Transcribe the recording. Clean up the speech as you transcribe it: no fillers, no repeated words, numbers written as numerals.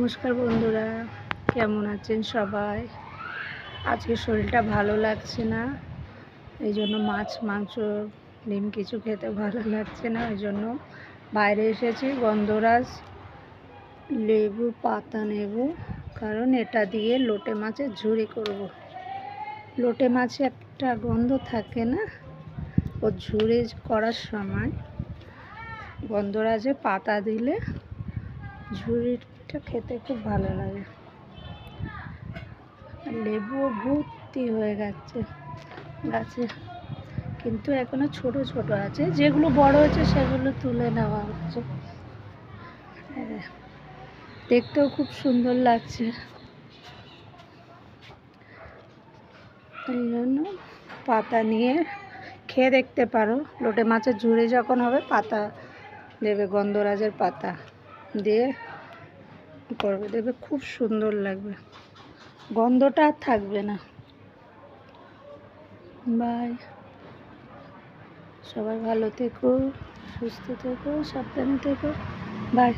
নমস্কার বন্ধুরা, কেমন আছেন সবাই? আজকে শরীরটা ভালো লাগছে না, এই জন্য মাছ মাংস ডিম কিছু খেতে ভালো লাগছে না। ওই জন্য বাইরে এসেছি গন্ধরাজ লেবু পাতা নেব, কারণ এটা দিয়ে লোটে মাছের ঝুড়ি করব। লোটে মাছে একটা গন্ধ থাকে না, ও ঝুড়ি করার সময় গন্ধরাজে পাতা দিলে ঝুড়িটা খেতে খুব ভালো লাগে। লেবুও ভর্তি হয়ে গেছে গাছে, কিন্তু এখনো ছোট ছোট আছে। যেগুলো বড় হয়েছে সেগুলো তুলে নেওয়া হচ্ছে। দেখতেও খুব সুন্দর লাগছে, এই জন্য পাতা নিয়ে খেয়ে দেখতে পারো। লোটে মাছের ঝুড়ি যখন হবে পাতা দেবে, গন্ধরাজের পাতা দিয়ে করবে, দেখবে খুব সুন্দর লাগবে, গন্ধটা আর থাকবে না। বাই, সবাই ভালো থেকো, সুস্থ থেকো, সাবধানে থেকো। বাই।